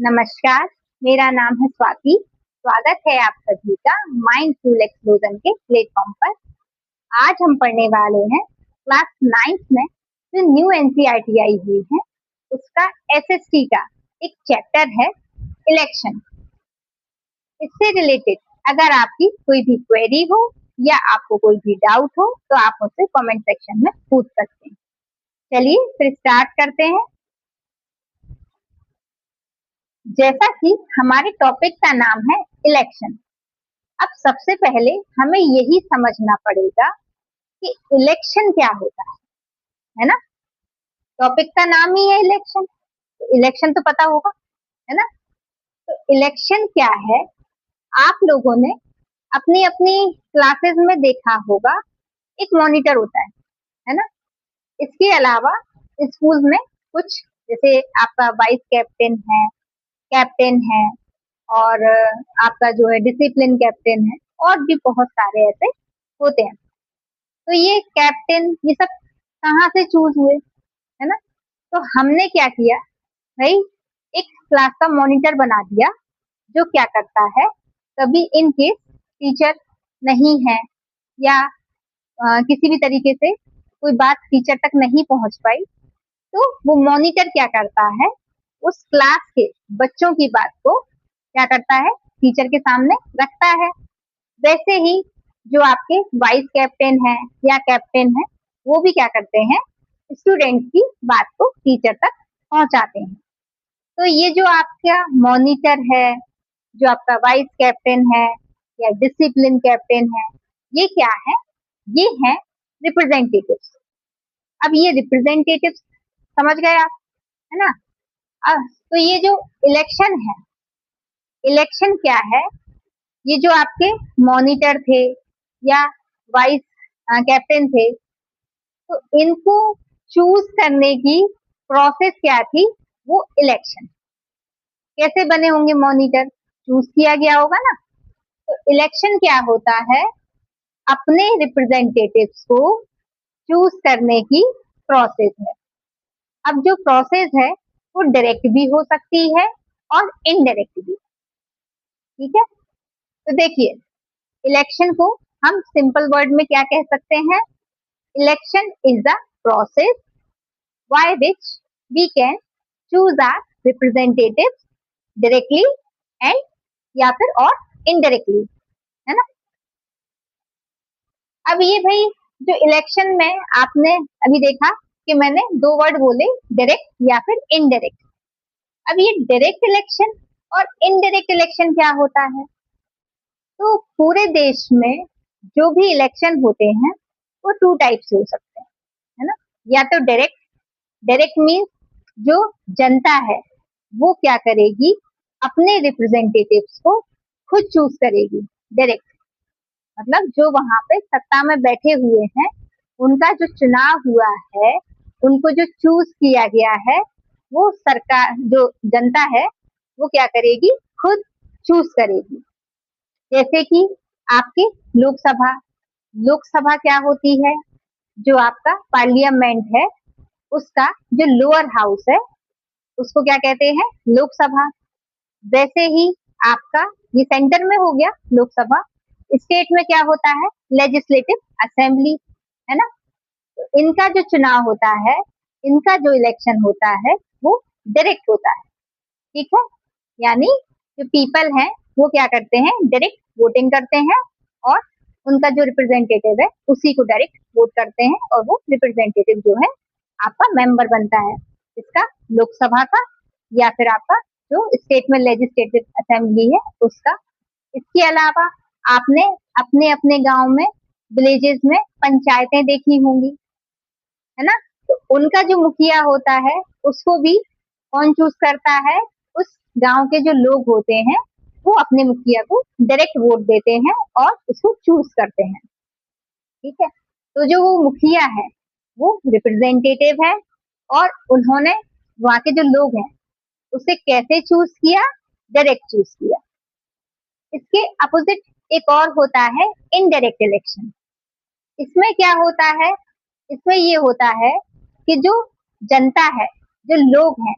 नमस्कार, मेरा नाम है स्वाति। स्वागत है आप सभी का माइंडफुल एक्सप्लोजन के प्लेटफॉर्म पर। आज हम पढ़ने वाले हैं क्लास 9th में जो न्यू एनसीईआरटी आई हुई है उसका एसएसटी का एक चैप्टर है इलेक्शन। इससे रिलेटेड अगर आपकी कोई भी क्वेरी हो या आपको कोई भी डाउट हो तो आप मुझसे कमेंट सेक्शन में पूछ सकते हैं। चलिए फिर स्टार्ट करते हैं। जैसा कि हमारे टॉपिक का नाम है इलेक्शन, अब सबसे पहले हमें यही समझना पड़ेगा कि इलेक्शन क्या होता है ना। टॉपिक का नाम ही है इलेक्शन, तो इलेक्शन तो पता होगा, है ना। तो इलेक्शन क्या है, आप लोगों ने अपनी अपनी क्लासेस में देखा होगा, एक मॉनिटर होता है ना। इसके अलावा स्कूल में कुछ जैसे आपका वाइस कैप्टन है और आपका जो है डिसिप्लिन कैप्टन है और भी बहुत सारे ऐसे होते हैं। तो ये कैप्टन ये सब कहाँ से चूज हुए, है ना। तो हमने क्या किया भाई, एक क्लास का मॉनिटर बना दिया जो क्या करता है, कभी इन केस टीचर नहीं है या किसी भी तरीके से कोई बात टीचर तक नहीं पहुंच पाई तो वो मॉनिटर क्या करता है, उस क्लास के बच्चों की बात को क्या करता है, टीचर के सामने रखता है। वैसे ही जो आपके वाइस कैप्टन है या कैप्टन है वो भी क्या करते हैं, स्टूडेंट्स की बात को टीचर तक पहुंचाते हैं। तो ये जो आपका मॉनिटर है, जो आपका वाइस कैप्टन है या डिसिप्लिन कैप्टन है, ये क्या है, ये है रिप्रेजेंटेटिव्स। अब ये रिप्रेजेंटेटिव्स समझ गए आप, है ना। तो ये जो इलेक्शन है, इलेक्शन क्या है, ये जो आपके मॉनिटर थे या वाइस कैप्टन थे, तो इनको चूज करने की प्रोसेस क्या थी, वो इलेक्शन। कैसे बने होंगे मॉनिटर, चूज किया गया होगा ना। तो इलेक्शन क्या होता है, अपने रिप्रेजेंटेटिव्स को चूज करने की प्रोसेस है। अब जो प्रोसेस है वो डायरेक्ट भी हो सकती है और इनडायरेक्ट भी, ठीक है। तो देखिए, इलेक्शन को हम सिंपल वर्ड में क्या कह सकते हैं, election is the process by which we can choose our representatives directly and या फिर और इनडायरेक्टली, है ना। अब ये भाई जो इलेक्शन में आपने अभी देखा कि मैंने दो वर्ड बोले, डायरेक्ट या फिर इनडायरेक्ट। अब ये डायरेक्ट इलेक्शन और इनडायरेक्ट इलेक्शन क्या होता है, तो पूरे देश में जो भी इलेक्शन होते हैं वो टू टाइप से हो सकते हैं, है ना। या तो डायरेक्ट, डायरेक्ट मीन्स जो जनता है वो क्या करेगी, अपने रिप्रेजेंटेटिव्स को खुद चूज करेगी। डायरेक्ट मतलब जो वहां पे सत्ता में बैठे हुए हैं, उनका जो चुनाव हुआ है, उनको जो चूज किया गया है, वो सरकार जो जनता है वो क्या करेगी, खुद चूज करेगी। जैसे कि आपकी लोकसभा, लोकसभा क्या होती है, जो आपका पार्लियामेंट है उसका जो लोअर हाउस है उसको क्या कहते हैं, लोकसभा। वैसे ही आपका ये सेंटर में हो गया लोकसभा, स्टेट में क्या होता है, लेजिस्लेटिव असेंबली, है ना। तो इनका जो चुनाव होता है, इनका जो इलेक्शन होता है वो डायरेक्ट होता है, ठीक है। यानी जो पीपल हैं वो क्या करते हैं, डायरेक्ट वोटिंग करते हैं और उनका जो रिप्रेजेंटेटिव है उसी को डायरेक्ट वोट करते हैं और वो रिप्रेजेंटेटिव जो है आपका मेंबर बनता है इसका, लोकसभा का या फिर आपका जो स्टेट में लेजिस्लेटिव असेंबली है उसका। इसके अलावा आपने अपने अपने गांव में, विलेजेस में पंचायतें देखी होंगी, है ना। तो उनका जो मुखिया होता है उसको भी कौन चूज करता है, उस गांव के जो लोग होते हैं वो अपने मुखिया को डायरेक्ट वोट देते हैं और उसको चूज करते हैं, ठीक है। तो जो वो मुखिया है वो रिप्रेजेंटेटिव है और उन्होंने वहां के जो लोग हैं उसे कैसे चूज किया, डायरेक्ट चूज किया। इसके अपोजिट एक और होता है इनडायरेक्ट इलेक्शन। इसमें क्या होता है, इसमें ये होता है कि जो जनता है, जो लोग हैं,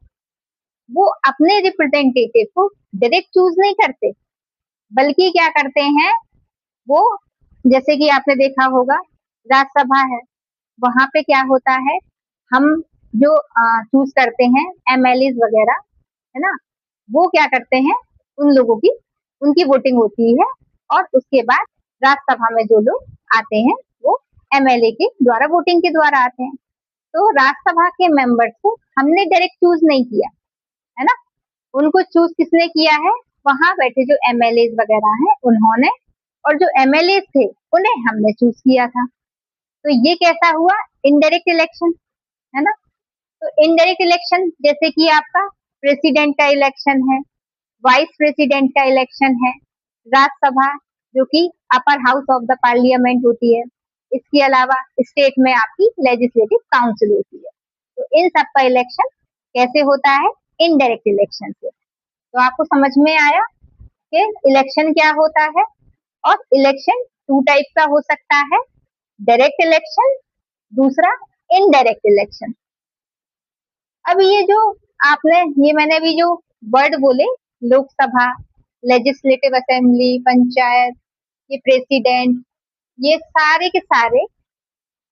वो अपने रिप्रेजेंटेटिव को डायरेक्ट चूज नहीं करते, बल्कि क्या करते हैं वो, जैसे कि आपने देखा होगा राज्यसभा है, वहां पे क्या होता है, हम जो चूज करते हैं एमएलए वगैरह, है ना, वो क्या करते हैं, उन लोगों की उनकी वोटिंग होती है, और उसके बाद राज्यसभा में जो लोग आते हैं वो एमएलए के द्वारा वोटिंग के द्वारा आते हैं। तो राज्यसभा के मेंबर्स को हमने डायरेक्ट चूज नहीं किया, है ना, उनको चूज किसने किया है, वहां बैठे जो एमएलए वगैरह हैं उन्होंने, और जो एमएलए थे उन्हें हमने चूज किया था। तो ये कैसा हुआ, इनडायरेक्ट इलेक्शन, है ना। तो इनडायरेक्ट इलेक्शन जैसे कि आपका प्रेसिडेंट का इलेक्शन है, वाइस प्रेसिडेंट का इलेक्शन है, राज्यसभा जो कि upper house of the parliament होती है, इसके अलावा स्टेट में आपकी लेजिस्लेटिव काउंसिल होती है। तो इन सब का इलेक्शन कैसे होता है, इनडायरेक्ट इलेक्शन से। तो आपको समझ में आया कि इलेक्शन क्या होता है, और इलेक्शन टू टाइप का हो सकता है, डायरेक्ट इलेक्शन, दूसरा इनडायरेक्ट इलेक्शन। अब ये जो आपने, ये मैंने अभी जो वर्ड बोले, लोकसभा, लेजिस्लेटिव असेंबली, पंचायत, ये प्रेसिडेंट, ये सारे के सारे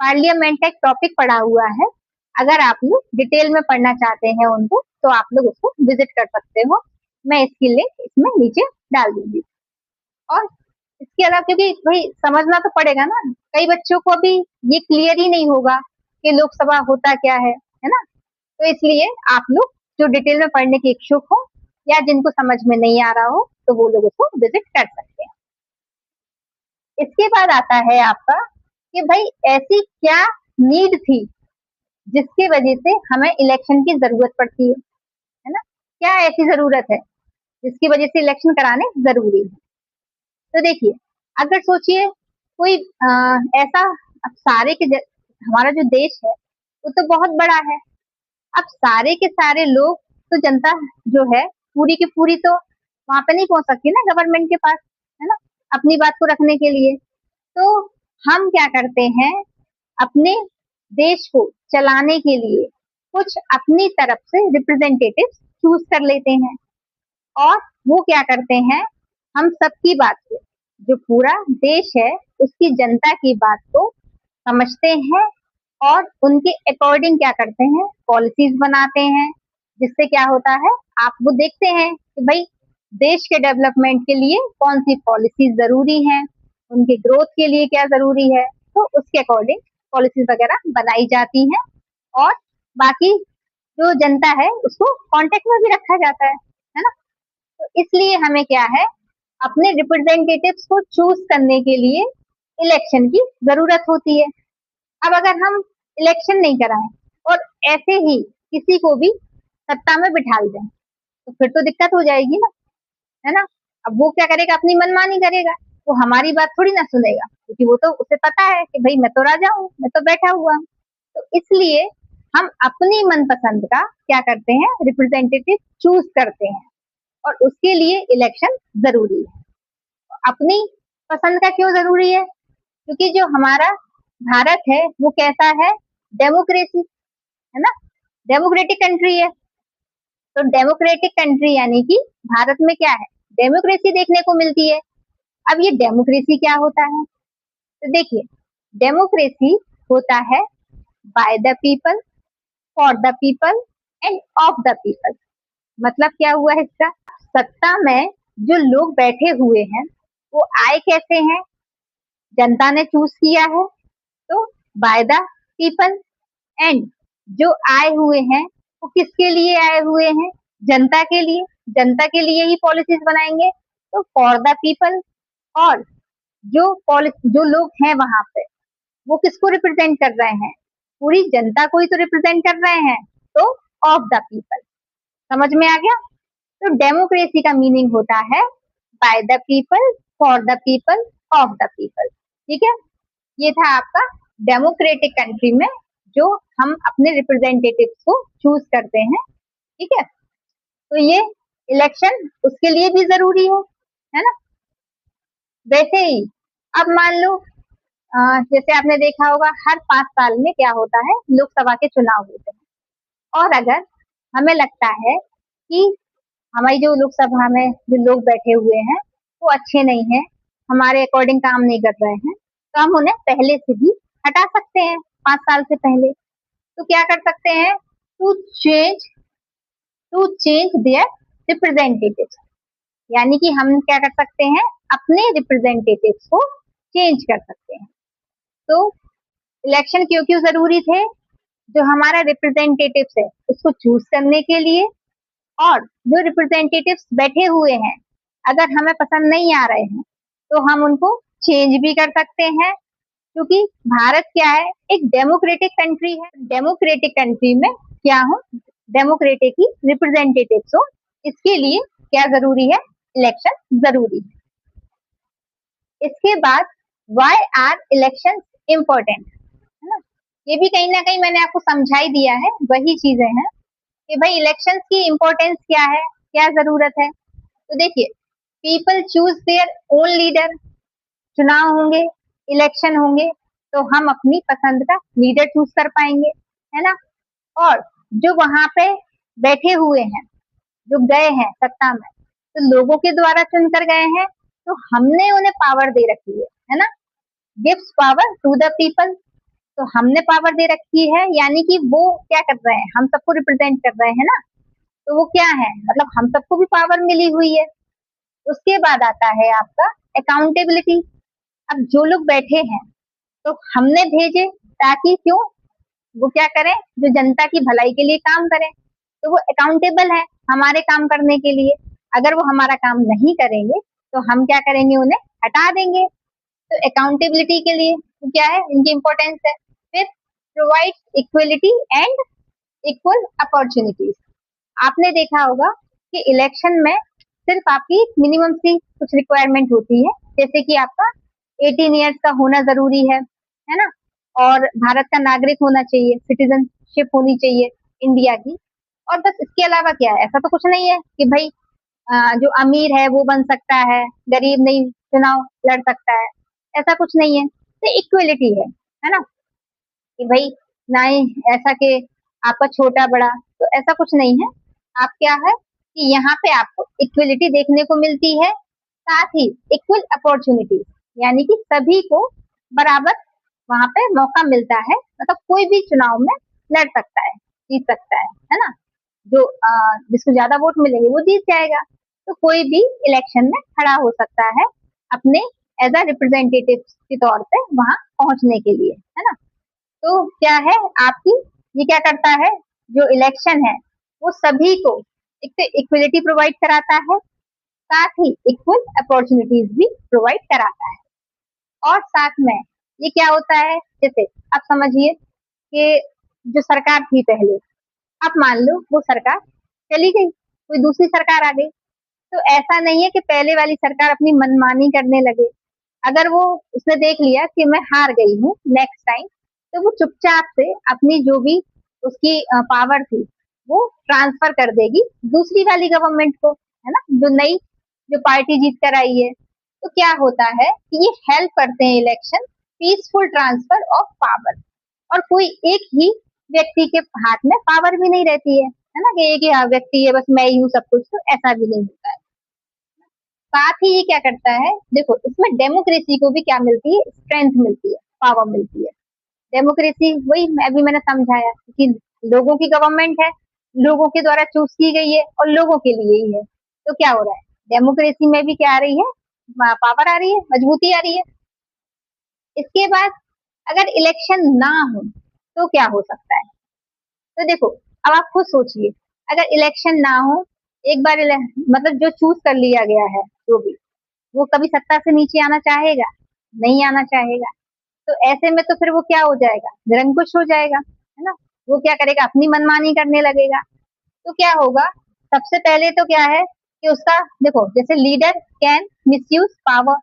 पार्लियामेंट का एक टॉपिक पढ़ा हुआ है। अगर आप लोग डिटेल में पढ़ना चाहते हैं उनको, तो आप लोग उसको विजिट कर सकते हो, मैं इसकी लिंक इसमें नीचे डाल दूंगी। और इसके अलावा क्योंकि भाई समझना तो पड़ेगा ना, कई बच्चों को अभी ये क्लियर ही नहीं होगा कि लोकसभा होता क्या है ना। तो इसलिए आप लोग जो डिटेल में पढ़ने के इच्छुक हो, या जिनको समझ में नहीं आ रहा हो, तो वो लोग उसको विजिट कर सकते हैं। इसके बाद आता है आपका कि भाई ऐसी क्या नीड थी जिसकी वजह से हमें इलेक्शन की जरूरत पड़ती है ना, क्या ऐसी जरूरत है जिसकी वजह से इलेक्शन कराने जरूरी है। तो देखिए, अगर सोचिए कोई ऐसा, अब सारे के हमारा जो देश है वो तो बहुत बड़ा है, अब सारे के सारे लोग, तो जनता जो है पूरी की पूरी तो वहां पे नहीं पहुंच सकती ना गवर्नमेंट के पास, है ना, अपनी बात को रखने के लिए। तो हम क्या करते हैं, अपने देश को चलाने के लिए कुछ अपनी तरफ से रिप्रेजेंटेटिव चूज कर लेते हैं, और वो क्या करते हैं, हम सबकी बात को, जो पूरा देश है उसकी जनता की बात को समझते हैं, और उनके अकॉर्डिंग क्या करते हैं, पॉलिसीज बनाते हैं, जिससे क्या होता है, आप वो देखते हैं कि भाई देश के डेवलपमेंट के लिए कौन सी पॉलिसीज जरूरी हैं, उनके ग्रोथ के लिए क्या जरूरी है, तो उसके अकॉर्डिंग पॉलिसीज वगैरह बनाई जाती हैं, और बाकी जो जनता है उसको कांटेक्ट में भी रखा जाता है ना। तो इसलिए हमें क्या है, अपने रिप्रेजेंटेटिव्स को चूज करने के लिए इलेक्शन की जरूरत होती है। अब अगर हम इलेक्शन नहीं कराएं और ऐसे ही किसी को भी सत्ता में बिठा दें, तो फिर तो दिक्कत हो जाएगी ना, है ना। अब वो क्या करेगा, अपनी मनमानी करेगा, वो हमारी बात थोड़ी ना सुनेगा, क्योंकि वो तो उसे पता है कि भाई मैं तो राजा हूँ, मैं तो बैठा हुआ हूँ। तो इसलिए हम अपनी मनपसंद का क्या करते हैं, रिप्रेजेंटेटिव चूज करते हैं, और उसके लिए इलेक्शन जरूरी है। अपनी पसंद का क्यों जरूरी है, क्योंकि जो हमारा भारत है वो कैसा है, डेमोक्रेसी, है ना, डेमोक्रेटिक कंट्री है। तो डेमोक्रेटिक कंट्री यानी कि भारत में क्या है, डेमोक्रेसी देखने को मिलती है। अब ये डेमोक्रेसी क्या होता है, तो देखिए, डेमोक्रेसी होता है by the people, for the people, end of the people. मतलब क्या हुआ है इसका, सत्ता में जो लोग बैठे हुए हैं वो आए कैसे हैं, जनता ने चूज किया है, तो बाय द पीपल, एंड जो आए हुए हैं वो किसके लिए आए हुए हैं, जनता के लिए, जनता के लिए ही पॉलिसीज बनाएंगे, तो फॉर द पीपल। और जो लोग हैं वहां पे वो किसको रिप्रेजेंट कर रहे हैं, पूरी जनता को ही तो रिप्रेजेंट कर रहे हैं, तो ऑफ द पीपल। समझ में आ गया। तो डेमोक्रेसी का मीनिंग होता है by the people, for the people, of the people. ठीक है, ये था आपका डेमोक्रेटिक कंट्री में जो हम अपने रिप्रेजेंटेटिव को चूज करते हैं। ठीक है, तो ये इलेक्शन उसके लिए भी जरूरी है ना। वैसे ही अब मान लो, जैसे आपने देखा होगा हर 5 साल में क्या होता है, लोकसभा के चुनाव होते हैं, और अगर हमें लगता है कि हमारी जो लोकसभा में जो लोग बैठे हुए हैं वो अच्छे नहीं हैं, हमारे अकॉर्डिंग काम नहीं कर रहे हैं, तो हम उन्हें पहले से भी हटा सकते हैं 5 साल से पहले। तो क्या कर सकते हैं, to change to change their representatives, यानी कि हम क्या कर सकते हैं, अपने रिप्रेजेंटेटिव्स को चेंज कर सकते हैं। तो इलेक्शन क्यों क्यों जरूरी थे, जो हमारा रिप्रेजेंटेटिव्स है उसको चूज करने के लिए, और जो रिप्रेजेंटेटिव्स बैठे हुए हैं अगर हमें पसंद नहीं आ रहे हैं तो हम उनको चेंज भी कर सकते हैं, क्योंकि भारत क्या है, एक डेमोक्रेटिक कंट्री है। डेमोक्रेटिक कंट्री में क्या हो, डेमोक्रेटिक ही रिप्रेजेंटेटिव्स हो, इसके लिए क्या जरूरी है, इलेक्शन जरूरी है। इसके बाद वाई आर इलेक्शन इम्पोर्टेंट, है ना, ये भी कहीं ना कहीं मैंने आपको समझा ही दिया है, वही चीजें हैं कि भाई इलेक्शंस की इम्पोर्टेंस क्या है, क्या जरूरत है। तो देखिए, people choose their own leader, चुनाव होंगे, इलेक्शन होंगे, तो हम अपनी पसंद का लीडर चूज कर पाएंगे, है ना। और जो वहां पे बैठे हुए हैं, जो गए हैं सत्ता में, तो लोगों के द्वारा चुन कर गए हैं, तो हमने उन्हें पावर दे रखी है ना, gives power to the people. तो हमने पावर दे रखी है, यानी कि वो क्या कर रहे हैं, हम सबको रिप्रेजेंट कर रहे हैं ना, तो वो क्या है, मतलब हम सबको भी पावर मिली हुई है। उसके बाद आता है आपका अकाउंटेबिलिटी। अब जो लोग बैठे हैं तो हमने भेजे, ताकि क्यों, वो क्या करें, जो जनता की भलाई के लिए काम करें, तो वो अकाउंटेबल है हमारे काम करने के लिए। अगर वो हमारा काम नहीं करेंगे तो हम क्या करेंगे, उन्हें हटा देंगे। तो अकाउंटेबिलिटी के लिए तो क्या है, इनकी इंपॉर्टेंस है। फिर provide equality and equal opportunities. आपने देखा होगा कि इलेक्शन में सिर्फ आपकी मिनिमम सी कुछ रिक्वायरमेंट होती है, जैसे कि आपका 18 ईयर्स का होना जरूरी है ना, और भारत का नागरिक होना चाहिए, सिटीजनशिप होनी चाहिए इंडिया की। और बस इसके अलावा क्या है, ऐसा तो कुछ नहीं है कि भाई जो अमीर है वो बन सकता है, गरीब नहीं चुनाव लड़ सकता है, ऐसा कुछ नहीं है। तो इक्वलिटी है ना, कि भाई ना ही ऐसा कि आपका छोटा बड़ा, तो ऐसा कुछ नहीं है। आप क्या है कि यहाँ पे आपको इक्वलिटी देखने को मिलती है, साथ ही इक्वल अपॉर्चुनिटी, यानी कि सभी को बराबर वहां पे मौका मिलता है, मतलब कोई भी चुनाव में लड़ सकता है, जीत सकता है ना। जो जिसको ज्यादा वोट मिलेंगे वो जीत जाएगा। तो कोई भी इलेक्शन में खड़ा हो सकता है अपने एज अ रिप्रेजेंटेटिव के तौर पे वहां पहुंचने के लिए, है ना। तो क्या है आपकी, ये क्या करता है, जो इलेक्शन है वो सभी को एक तो इक्वलिटी प्रोवाइड कराता है, साथ ही इक्वल अपॉर्चुनिटीज भी प्रोवाइड कराता है। और साथ में ये क्या होता है, जैसे आप समझिए कि जो सरकार थी पहले, आप मान लो वो सरकार चली गई, कोई दूसरी सरकार आ गई, तो ऐसा नहीं है कि पहले वाली सरकार अपनी मनमानी करने लगे। अगर वो उसने देख लिया कि मैं हार गई हूँ नेक्स्ट टाइम, तो वो चुपचाप से अपनी जो भी उसकी पावर थी वो ट्रांसफर कर देगी दूसरी वाली गवर्नमेंट को, है ना, जो नई जो पार्टी जीत कर आई है। तो क्या होता है कि ये हेल्प करते हैं election peaceful transfer of power. और कोई एक ही व्यक्ति के हाथ में पावर भी नहीं रहती है ना, कि एक ही व्यक्ति है बस मैं ही हूँ सब कुछ, तो ऐसा भी नहीं होता है। साथ ही ये क्या करता है, देखो इसमें डेमोक्रेसी को भी क्या मिलती है, स्ट्रेंथ मिलती है, पावर मिलती है। डेमोक्रेसी वही अभी मैंने समझाया कि लोगों की गवर्नमेंट है, लोगों के द्वारा चूज की गई है और लोगों के लिए ही है। तो क्या हो रहा है, डेमोक्रेसी में भी क्या आ रही है, पावर आ रही है, मजबूती आ रही है। इसके बाद अगर इलेक्शन ना हो तो क्या हो सकता है, तो देखो अब आप खुद सोचिए, अगर इलेक्शन ना हो, एक बार मतलब जो चूज कर लिया गया है जो भी, वो कभी सत्ता से नीचे आना चाहेगा, नहीं आना चाहेगा। तो ऐसे में तो फिर वो क्या हो जाएगा, निरंकुश हो जाएगा, है ना। वो क्या करेगा, अपनी मनमानी करने लगेगा। तो क्या होगा, सबसे पहले तो क्या है कि उसका, देखो जैसे leader can misuse power,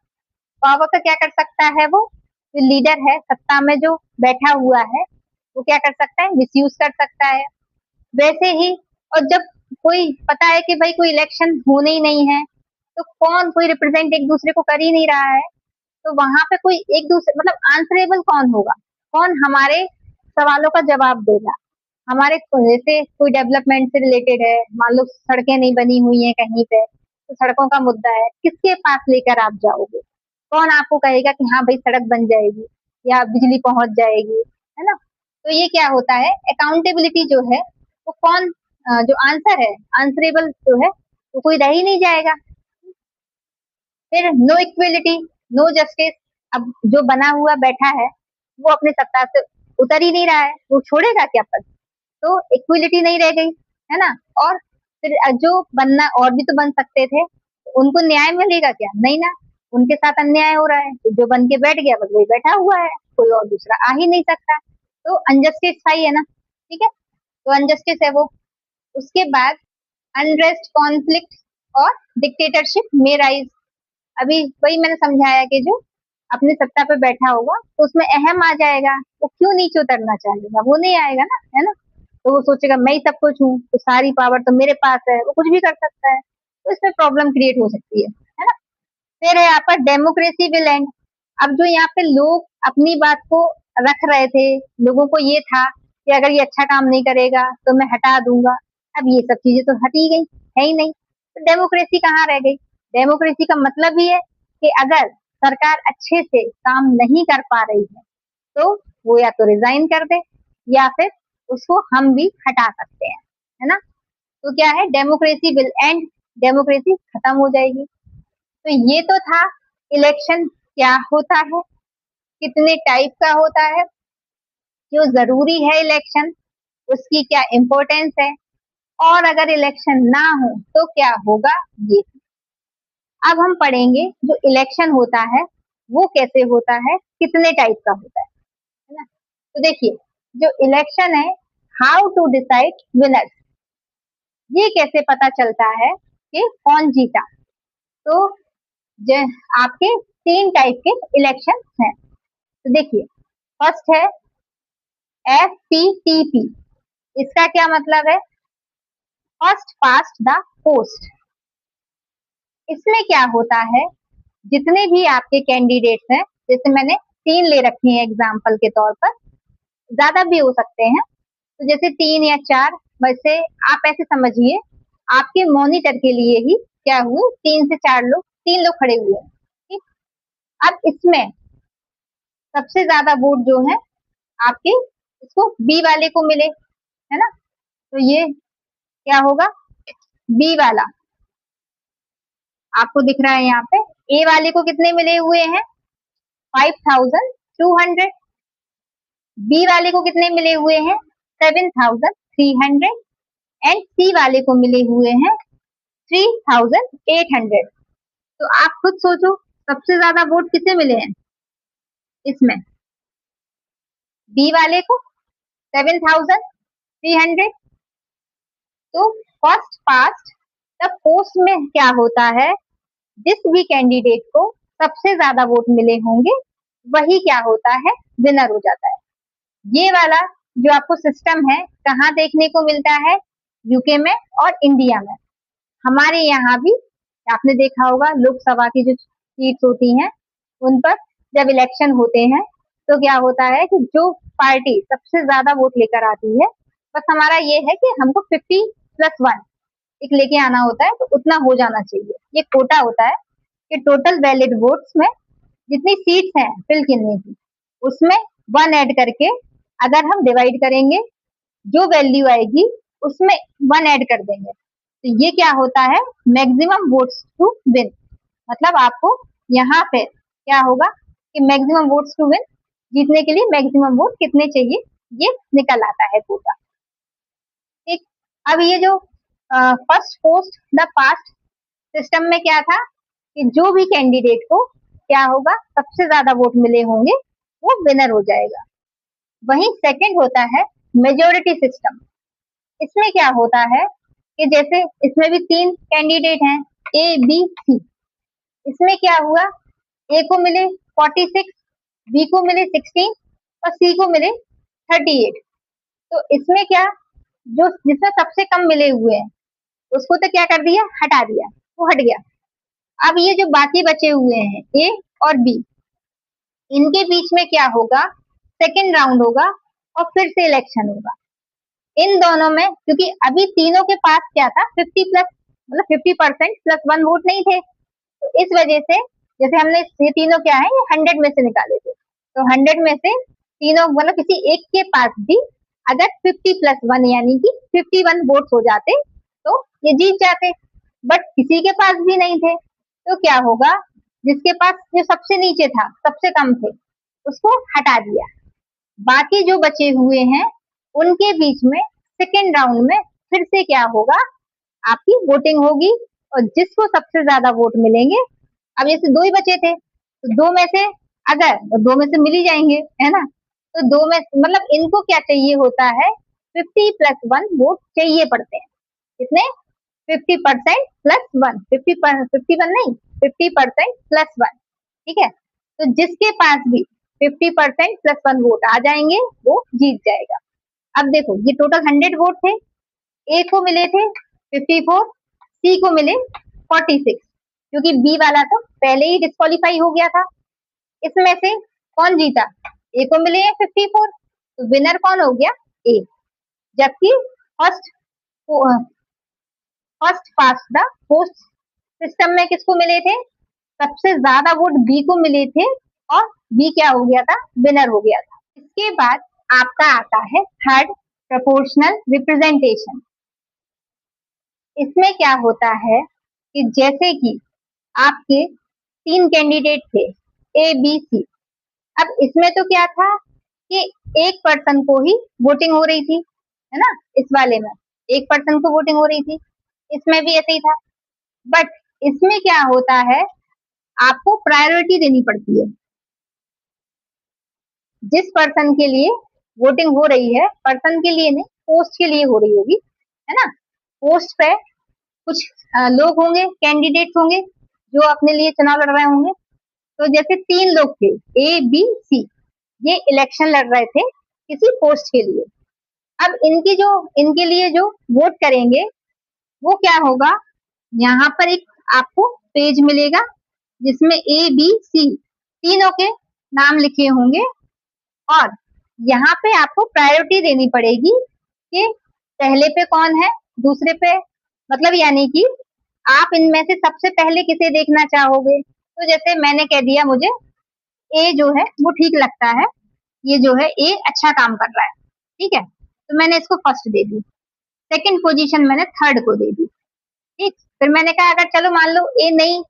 power का क्या कर सकता है वो, जो लीडर है सत्ता में जो बैठा हुआ है वो क्या कर सकता है, मिसयूज कर सकता है। वैसे ही, और जब कोई पता है कि भाई कोई इलेक्शन होने ही नहीं है, तो कौन कोई रिप्रेजेंट एक दूसरे को कर ही नहीं रहा है, तो वहां पे कोई एक दूसरे मतलब आंसरेबल कौन होगा, कौन हमारे सवालों का जवाब देगा, हमारे जैसे कोई डेवलपमेंट से रिलेटेड है, मान लो सड़कें नहीं बनी हुई हैं कहीं पे, तो सड़कों का मुद्दा है, किसके पास लेकर आप जाओगे? कौन आपको कहेगा कि हाँ भाई सड़क बन जाएगी या बिजली पहुंच जाएगी, है ना? तो ये क्या होता है, अकाउंटेबिलिटी जो है वो कौन, जो आंसर है, आंसरेबल जो है वो कोई रह ही नहीं जाएगा। फिर नो इक्वलिटी, नो जस्टिस। अब जो बना हुआ बैठा है वो अपने सत्ता से उतर ही नहीं रहा है, वो छोड़ेगा क्या पद? तो इक्वलिटी नहीं रह गई, है ना? और फिर जो बनना और भी तो बन सकते थे, उनको न्याय मिलेगा क्या? नहीं ना, उनके साथ अन्याय हो रहा है, तो जो बन के बैठ गया बस वही बैठा हुआ है, कोई और दूसरा आ ही नहीं सकता। तो अनजस्टिस सही है ना, ठीक है, तो अनजस्टिस है वो। उसके बाद अनरेस्ट, कॉन्फ्लिक्ट और डिक्टेटरशिप में राइज। अभी वही मैंने समझाया कि जो अपनी सत्ता पे बैठा होगा तो उसमें अहम आ जाएगा, वो क्यों नीचे उतरना चाहेगा? वो नहीं आएगा ना, है ना? तो वो सोचेगा मैं ही सब कुछ हूँ, तो सारी पावर तो मेरे पास है, वो कुछ भी कर सकता है, तो इसमें प्रॉब्लम क्रिएट हो सकती है ना? फिर है यहाँ पर डेमोक्रेसी विल एंड। अब जो यहाँ पे लोग अपनी बात को रख रहे थे, लोगों को ये था कि अगर ये अच्छा काम नहीं करेगा तो मैं हटा दूंगा, अब ये सब चीजें तो हट ही गई, है ही नहीं, तो डेमोक्रेसी कहाँ रह गई? डेमोक्रेसी का मतलब ही है कि अगर सरकार अच्छे से काम नहीं कर पा रही है तो वो या तो रिजाइन कर दे या फिर उसको हम भी हटा सकते हैं, है ना? तो क्या है, डेमोक्रेसी विल एंड, डेमोक्रेसी खत्म हो जाएगी। तो ये तो था इलेक्शन क्या होता है, कितने टाइप का होता है, क्यों जरूरी है इलेक्शन, उसकी क्या इम्पोर्टेंस है, और अगर इलेक्शन ना हो तो क्या होगा, ये। अब हम पढ़ेंगे जो इलेक्शन होता है वो कैसे होता है, कितने टाइप का होता है ना? तो देखिए, जो इलेक्शन है, हाउ टू डिसाइड विनर, ये कैसे पता चलता है कि कौन जीता? तो आपके तीन टाइप के इलेक्शन हैं। तो देखिए, फर्स्ट है FPTP। इसका क्या मतलब है? First past the post. इसमें क्या होता है, जितने भी आपके कैंडिडेट्स हैं, जैसे मैंने तीन ले रखी हैं एग्जाम्पल के तौर पर, ज्यादा भी हो सकते हैं, तो जैसे तीन या चार, वैसे आप ऐसे समझिए आपके मॉनिटर के लिए ही क्या हुए, तीन से चार लोग, तीन लोग खड़े हुए हैं, ठीक? अब इसमें सबसे ज्यादा वोट जो है आपके, इसको बी वाले को मिले, है ना? तो ये क्या होगा, बी वाला आपको दिख रहा है यहाँ पे। ए वाले को कितने मिले हुए हैं? 5200। बी वाले को कितने मिले हुए हैं? 7300। एंड सी वाले को मिले हुए हैं 3800। तो आप खुद सोचो सबसे ज्यादा वोट किसे मिले हैं इसमें? बी वाले को 7300। तो फर्स्ट पास्ट द पोस्ट में क्या होता है, जिस भी कैंडिडेट को सबसे ज्यादा वोट मिले होंगे वही क्या होता है, विनर हो जाता है। ये वाला जो आपको सिस्टम है कहाँ देखने को मिलता है? यूके में और इंडिया में। हमारे यहाँ भी आपने देखा होगा, लोकसभा की जो सीट्स होती हैं उन पर जब इलेक्शन होते हैं तो क्या होता है कि जो पार्टी सबसे ज्यादा वोट लेकर आती है, बस हमारा ये है कि हमको 50+1 एक लेके आना होता है, तो उतना हो जाना चाहिए। ये कोटा होता है कि टोटल वैलिड वोट्स में जितनी सीट्स हैं फिल करने की, उसमें वन ऐड करके अगर हम डिवाइड करेंगे, जो वैल्यू आएगी उसमें वन ऐड कर देंगे, तो ये क्या होता है, मैक्सिमम वोट्स टू विन। मतलब आपको यहाँ पे क्या होगा कि मैक्सिमम वोट्स टू विन, जीतने के लिए मैक्सिमम वोट कितने चाहिए, ये निकल आता है कोटा, ठीक? अब ये जो first post the past system में क्या था कि जो भी कैंडिडेट को क्या होगा, सबसे ज्यादा वोट मिले होंगे वो विनर हो जाएगा। वहीं सेकंड होता है मेजोरिटी सिस्टम। इसमें क्या होता है कि जैसे इसमें भी तीन कैंडिडेट हैं, ए बी सी। इसमें क्या हुआ, ए को मिले 46, बी को मिले 16 और सी को मिले 38। तो इसमें क्या, जो जिसमें सबसे कम मिले हुए हैं उसको तो क्या कर दिया, हटा दिया, वो हट गया। अब ये जो बाकी बचे हुए हैं ए और बी, इनके बीच में क्या होगा, सेकेंड राउंड होगा और फिर से इलेक्शन होगा। इन दोनों में, क्योंकि अभी तीनों के पास क्या था, 50 प्लस मतलब 50% प्लस 1 वोट नहीं थे, तो इस वजह से जैसे हमने ये तीनों क्या है, ये 100 में से निकाले थे, तो 100 में से तीनों मतलब किसी एक के पास भी अगर 50 प्लस 1 यानी कि 51 वोट हो जाते तो ये जीत जाते, बट किसी के पास भी नहीं थे, तो क्या होगा, जिसके पास जो सबसे नीचे था, सबसे कम थे, उसको हटा दिया, बाकी जो बचे हुए हैं उनके बीच में सेकेंड राउंड में फिर से क्या होगा, आपकी वोटिंग होगी, और जिसको सबसे ज्यादा वोट मिलेंगे, अब जैसे दो ही बचे थे, तो दो में से अगर दो में से मिल ही जाएंगे, है ना, तो दो में मतलब इनको क्या चाहिए होता है, 50 प्लस 1 वोट चाहिए पड़ते हैं, कितने, 50% प्लस 1, 51 नहीं, 50% प्लस 1, ठीक है, तो जिसके पास भी 50% प्लस 1 वोट आ जाएंगे वो जीत जाएगा। अब देखो ये टोटल 100 वोट थे, ए को मिले थे 54, सी को मिले 46, क्योंकि बी वाला तो पहले ही डिस्क्वालीफाई हो गया था, इसमें से कौन जीता, ए को मिले हैं 54, तो विनर कौन हो गया, ए, जबकि first first past the post system में किसको मिले थे, सबसे ज्यादा वोट बी को मिले थे, और बी क्या हो गया था, विनर हो गया था। इसके बाद आपका आता है थर्ड, प्रोपोर्शनल रिप्रेजेंटेशन। इसमें क्या होता है कि जैसे कि आपके 3 कैंडिडेट थे, ए बी सी, अब इसमें तो क्या था कि एक पर्सन को ही वोटिंग हो रही थी, है ना, इस वाले में एक पर्सन को वोटिंग हो रही थी, इसमें भी ऐसे ही था, बट इसमें क्या होता है, आपको प्रायोरिटी देनी पड़ती है, जिस पर्सन के लिए वोटिंग हो रही है, पर्सन के लिए नहीं, पोस्ट के लिए हो रही होगी, है ना, पोस्ट पे कुछ लोग होंगे, कैंडिडेट्स होंगे जो अपने लिए चुनाव लड़ रहे होंगे, तो जैसे 3 लोग थे, ए बी सी, ये इलेक्शन लड़ रहे थे किसी पोस्ट के लिए, अब इनके लिए जो वोट करेंगे वो क्या होगा, यहाँ पर एक आपको पेज मिलेगा जिसमें ए बी सी तीनों के नाम लिखे होंगे, और यहाँ पे आपको प्रायोरिटी देनी पड़ेगी कि पहले पे कौन है, दूसरे पे, मतलब यानी कि आप इनमें से सबसे पहले किसे देखना चाहोगे, तो जैसे मैंने कह दिया मुझे ए जो है वो ठीक लगता है, ये जो है ए अच्छा काम कर रहा है, ठीक है, तो मैंने इसको first they the, second position मैंने थर्ड को दे दी, ठीक, फिर मैंने कहा अगर चलो मान लो ए नहीं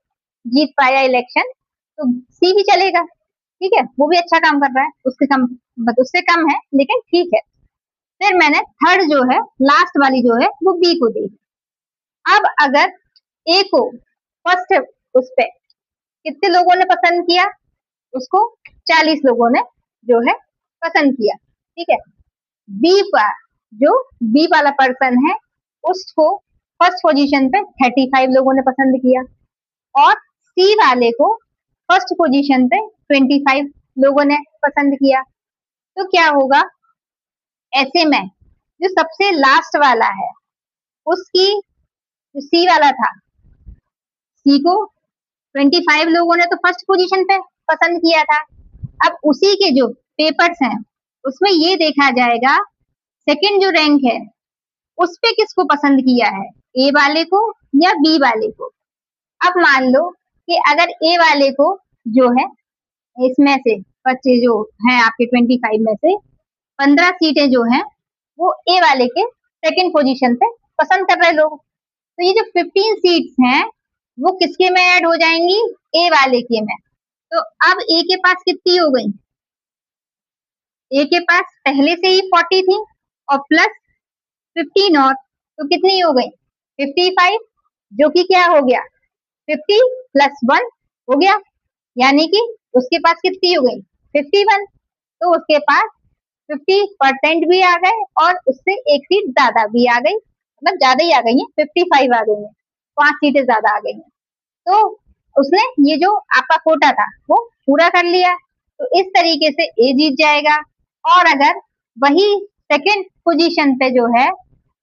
जीत पाया इलेक्शन तो सी भी चलेगा, ठीक है, वो भी अच्छा काम कर रहा है, उससे कम है लेकिन ठीक है, फिर मैंने थर्ड जो है लास्ट वाली जो है वो बी को दी। अब अगर ए को फर्स्ट उस पे कितने लोगों ने पसंद किया, उसको 40 लोगों ने जो है पसंद किया, ठीक है, बी पर जो बी वाला पर्सन है उसको फर्स्ट पोजीशन पे 35 लोगों ने पसंद किया, और सी वाले को फर्स्ट पोजीशन पे 25 लोगों ने पसंद किया, तो क्या होगा, ऐसे में जो सबसे लास्ट वाला है उसकी, जो सी वाला था, सी को 25 लोगों ने तो फर्स्ट पोजीशन पे पसंद किया था, अब उसी के जो पेपर्स हैं उसमें ये देखा जाएगा सेकंड जो रैंक है उस पे किसको पसंद किया है, ए वाले को या बी वाले को। अब मान लो कि अगर ए वाले को जो है इसमें से बच्चे जो हैं आपके 25 में से 15 सीटें जो हैं वो ए वाले के सेकंड पोजीशन पे पसंद कर रहे लोग, तो ये जो 15 सीट्स हैं वो किसके में ऐड हो जाएंगी, ए वाले के में, तो अब ए के पास कितनी हो गई, ए के पास पहले से ही 40 थी और प्लस 15 और, तो कितनी हो गई 55, जो कि क्या हो गया 50 प्लस 1 हो गया, यानी कि उसके पास कितनी हो गई 51, तो उसके पास 50% भी आ गए और उससे एक सीट ज्यादा भी आ गई, मतलब ज्यादा ही आ गई है, 55 आ गई है, 5 सीटें ज्यादा आ गई हैं, तो उसने ये जो आपका कोटा था वो पूरा कर लिया, तो इस तरीके से ए जीत जाएगा। और अगर वही सेकंड पोजीशन पे जो है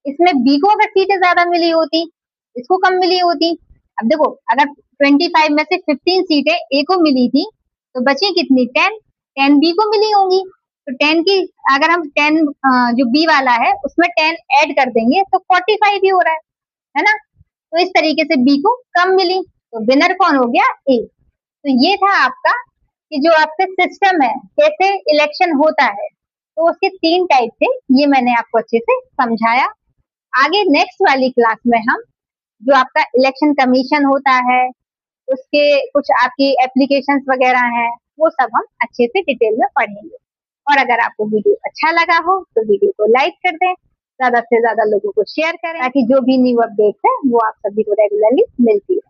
इसमें बी को अगर सीटें ज्यादा मिली होती, इसको कम मिली होती, अब देखो अगर 25 में से 15 सीटें ए को मिली थी तो बची कितनी 10 बी को मिली होंगी, तो 10 की अगर हम 10 जो बी वाला है उसमें 10 ऐड कर देंगे तो 45 ही हो रहा है ना। तो इस तरीके से बी को कम मिली, तो विनर कौन हो गया? ए। तो ये था आपका कि जो आपका सिस्टम है कैसे इलेक्शन होता है, तो उसके 3 टाइप थे, ये मैंने आपको अच्छे से समझाया। आगे नेक्स्ट वाली क्लास में हम जो आपका इलेक्शन कमीशन होता है, उसके कुछ आपकी एप्लीकेशंस वगैरह हैं, वो सब हम अच्छे से डिटेल में पढ़ेंगे। और अगर आपको वीडियो अच्छा लगा हो तो वीडियो को लाइक कर दें, ज्यादा से ज्यादा लोगों को शेयर करें, ताकि जो भी न्यू अपडेट्स है वो आप सभी को रेगुलरली मिलती है।